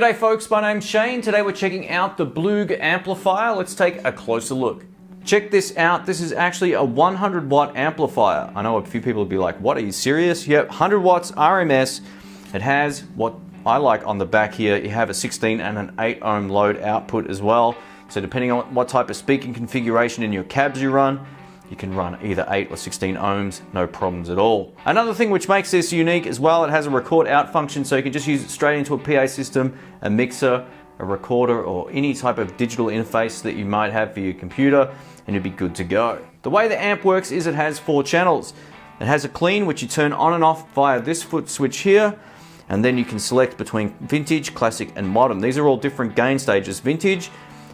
G'day folks, my name's Shane. Today we're checking out the BluGuitar amplifier. Let's take a closer look. Check this out. This is actually a 100 watt amplifier. I know a few people will be like, what, are you serious? Yep, 100 watts RMS. It has what I like on the back here. You have a 16 and an 8 ohm load output as well. So depending on what type of speaking configuration in your cabs you run, you can run either 8 or 16 ohms, no problems at all. Another thing which makes this unique as well, it has a record out function, so you can just use it straight into a PA system, a mixer, a recorder, or any type of digital interface that you might have for your computer, and you'll be good to go. The way the amp works is it has 4 channels. It has a clean, which you turn on and off via this foot switch here, and then you can select between vintage, classic, and modern. These are all different gain stages. Vintage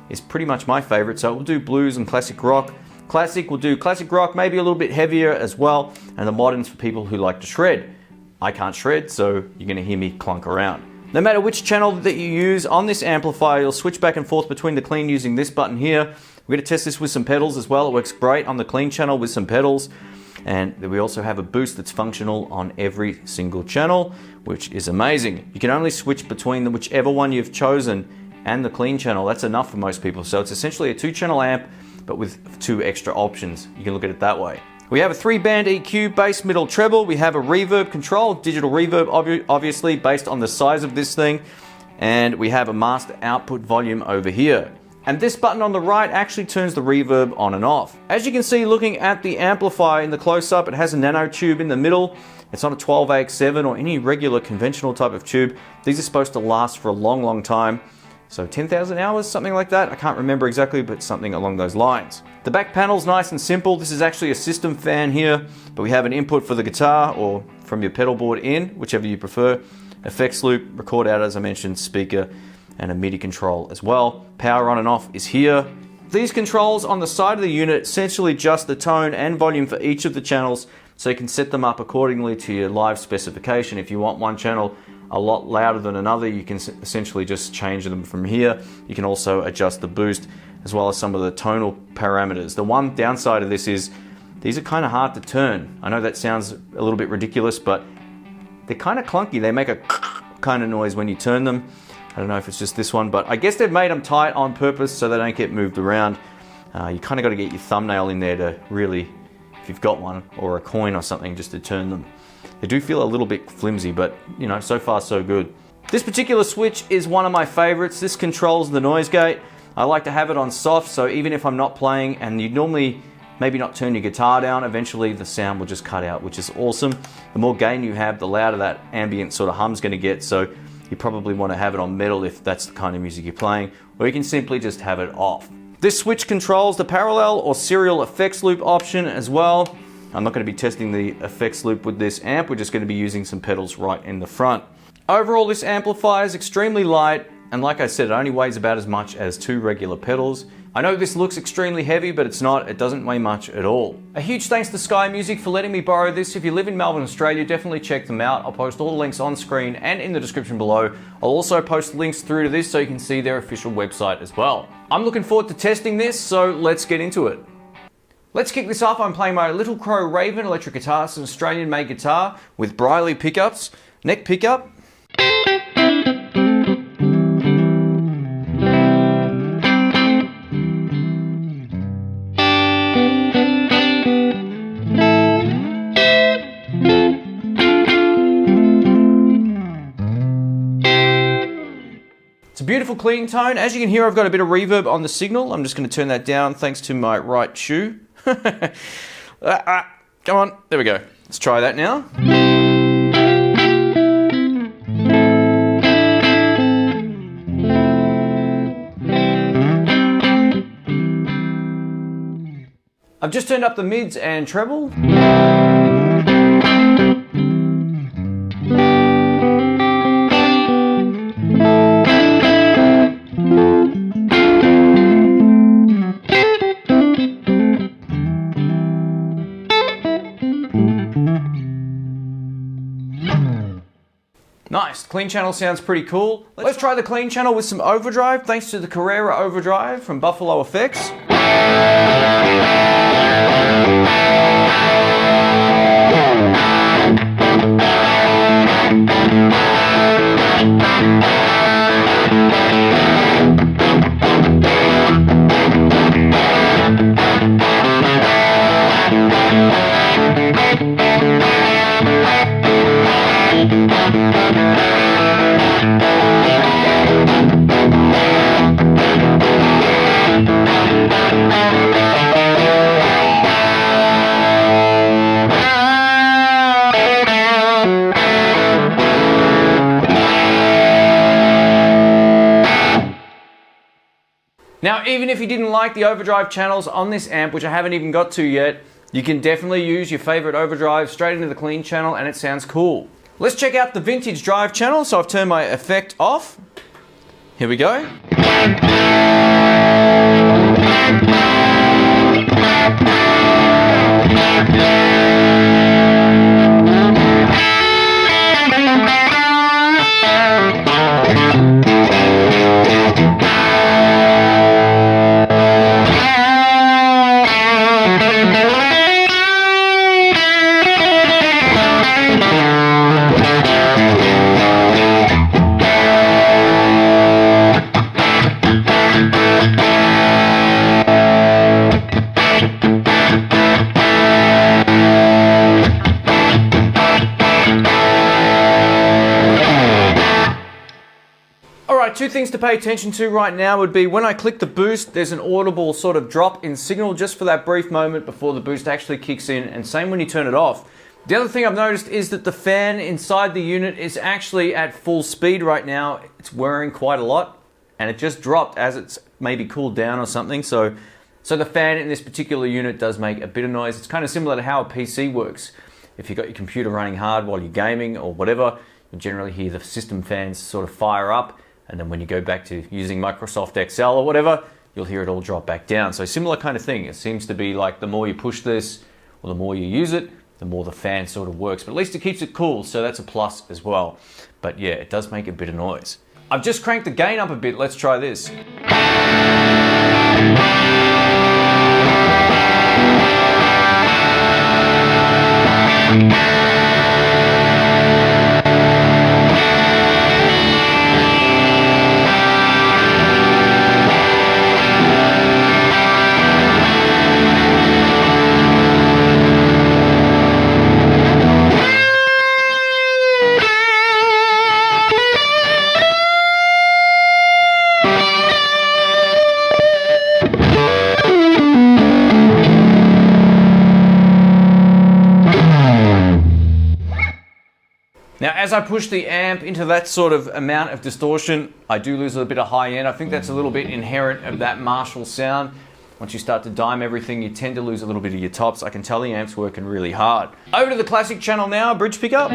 is pretty much my favorite, so it will do blues and classic rock. Classic will do classic rock, maybe a little bit heavier as well, and the modern's for people who like to shred. I can't shred, so you're gonna hear me clunk around. No matter which channel that you use on this amplifier, you'll switch back and forth between the clean using this button here. We're gonna test this with some pedals as well. It works great on the clean channel with some pedals. And we also have a boost that's functional on every single channel, which is amazing. You can only switch between whichever one you've chosen and the clean channel. That's enough for most people. So it's essentially a 2-channel amp, but with 2 extra options. You can look at it that way. We have a 3-band EQ, bass, middle, treble. We have a reverb control, digital reverb, obviously based on the size of this thing. And we have a master output volume over here. And this button on the right actually turns the reverb on and off. As you can see, looking at the amplifier in the close-up, it has a nano tube in the middle. It's not a 12AX7 or any regular conventional type of tube. These are supposed to last for a long, long time. So 10,000 hours, something like that. I can't remember exactly, but something along those lines. The back panel's nice and simple. This is actually a system fan here, but we have an input for the guitar or from your pedal board in, whichever you prefer. Effects loop, record out as I mentioned, speaker, and a MIDI control as well. Power on and off is here. These controls on the side of the unit essentially adjust the tone and volume for each of the channels, so you can set them up accordingly to your live specification. If you want one channel a lot louder than another, you can essentially just change them from here. You can also adjust the boost as well as some of the tonal parameters. The one downside of this is these are kind of hard to turn. I know that sounds a little bit ridiculous, but they're kind of clunky. They make a kind of noise when you turn them. I don't know if it's just this one, but I guess they've made them tight on purpose so they don't get moved around. You kind of got to get your thumbnail in there to really, if you've got one, or a coin or something, just to turn them. They do feel a little bit flimsy, but you know, so far so good. This particular switch is one of my favorites. This controls the noise gate. I like to have it on soft, so even if I'm not playing and you normally maybe not turn your guitar down, eventually the sound will just cut out, which is awesome. The more gain you have, the louder that ambient sort of hum's gonna get, so you probably want to have it on metal if that's the kind of music you're playing, or you can simply just have it off. This switch controls the parallel or serial effects loop option as well. I'm not going to be testing the effects loop with this amp, we're just going to be using some pedals right in the front. Overall, this amplifier is extremely light, and like I said, it only weighs about as much as 2 regular pedals. I know this looks extremely heavy, but it's not. It doesn't weigh much at all. A huge thanks to Sky Music for letting me borrow this. If you live in Melbourne, Australia, definitely check them out. I'll post all the links on screen and in the description below. I'll also post links through to this so you can see their official website as well. I'm looking forward to testing this, so let's get into it. Let's kick this off. I'm playing my Little Crow Raven electric guitar. It's an Australian-made guitar with Briley pickups, neck pickup. It's a beautiful clean tone. As you can hear, I've got a bit of reverb on the signal. I'm just going to turn that down thanks to my right shoe. Come on, there we go. Let's try that now. I've just turned up the mids and treble. Nice, clean channel sounds pretty cool. Let's try the clean channel with some overdrive, thanks to the Carrera Overdrive from Buffalo Effects. Now, even if you didn't like the overdrive channels on this amp, which I haven't even got to yet, you can definitely use your favorite overdrive straight into the clean channel and it sounds cool. Let's check out the vintage drive channel. So I've turned my effect off. Here we go. Two things to pay attention to right now would be when I click the boost, there's an audible sort of drop in signal just for that brief moment before the boost actually kicks in, and same when you turn it off. The other thing I've noticed is that the fan inside the unit is actually at full speed right now. It's whirring quite a lot and it just dropped as it's maybe cooled down or something. So the fan in this particular unit does make a bit of noise. It's kind of similar to how a PC works. If you've got your computer running hard while you're gaming or whatever, you'll generally hear the system fans sort of fire up. And then when you go back to using Microsoft Excel or whatever, you'll hear it all drop back down. So similar kind of thing. It seems to be like the more you push this or the more you use it, the more the fan sort of works. But at least it keeps it cool, so that's a plus as well. But yeah, it does make a bit of noise. I've just cranked the gain up a bit. Let's try this. Now, as I push the amp into that sort of amount of distortion, I do lose a little bit of high end. I think that's a little bit inherent of that Marshall sound. Once you start to dime everything, you tend to lose a little bit of your tops. I can tell the amp's working really hard. Over to the classic channel now, bridge pickup.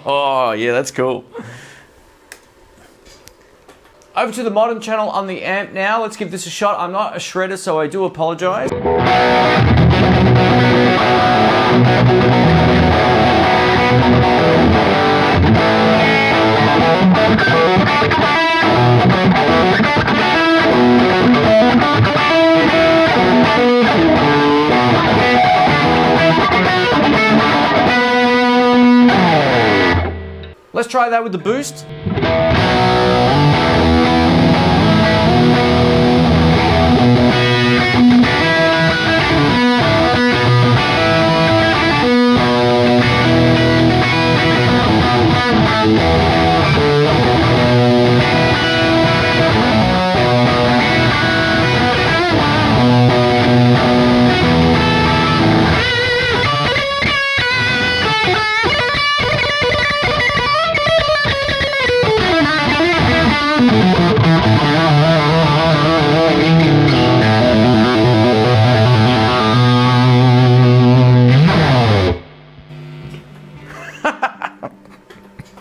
Oh, yeah, that's cool. Over to the modern channel on the amp now. Let's give this a shot. I'm not a shredder, so I do apologize. Let's try that with the boost.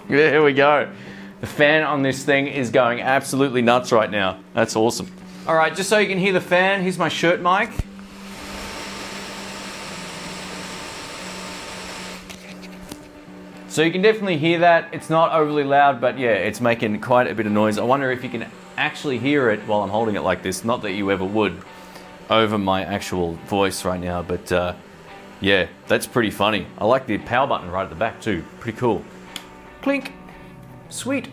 There we go. The fan on this thing is going absolutely nuts right now. That's awesome. All right, just so you can hear the fan, here's my shirt mic. So you can definitely hear that. It's not overly loud, but yeah, it's making quite a bit of noise. I wonder if you can actually hear it while I'm holding it like this. Not that you ever would. over my actual voice right now, but yeah, that's pretty funny. I like the power button right at the back too. Pretty cool. Clink. Sweet.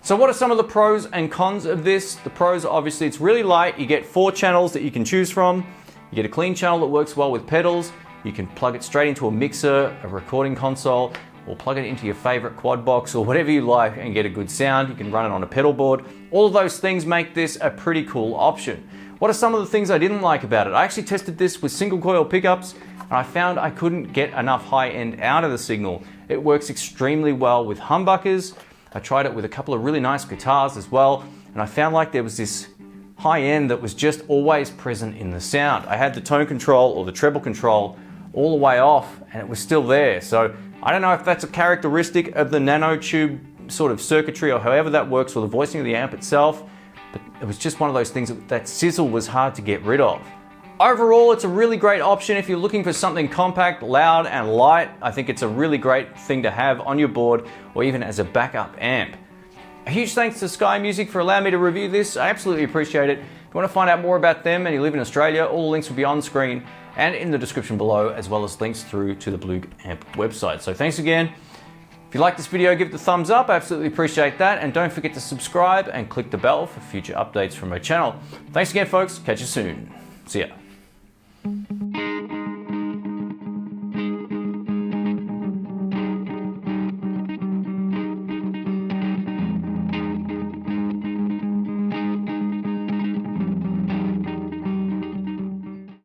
So what are some of the pros and cons of this? The pros, obviously, it's really light. You get 4 channels that you can choose from. You get a clean channel that works well with pedals. You can plug it straight into a mixer, a recording console, or plug it into your favorite quad box or whatever you like and get a good sound. You can run it on a pedal board. All of those things make this a pretty cool option. What are some of the things I didn't like about it? I actually tested this with single coil pickups and I found I couldn't get enough high end out of the signal. It works extremely well with humbuckers. I tried it with a couple of really nice guitars as well, and I found like there was this high end that was just always present in the sound. I had the tone control or the treble control all the way off and it was still there. So I don't know if that's a characteristic of the nanotube sort of circuitry or however that works, or the voicing of the amp itself, but it was just one of those things that sizzle was hard to get rid of. Overall, it's a really great option if you're looking for something compact, loud, and light. I think it's a really great thing to have on your board or even as a backup amp. A huge thanks to Sky Music for allowing me to review this. I absolutely appreciate it. If you want to find out more about them and you live in Australia, all the links will be on screen and in the description below, as well as links through to the BluGuitar Amp website. So thanks again. If you like this video, give it a thumbs up. I absolutely appreciate that. And don't forget to subscribe and click the bell for future updates from my channel. Thanks again, folks. Catch you soon. See ya.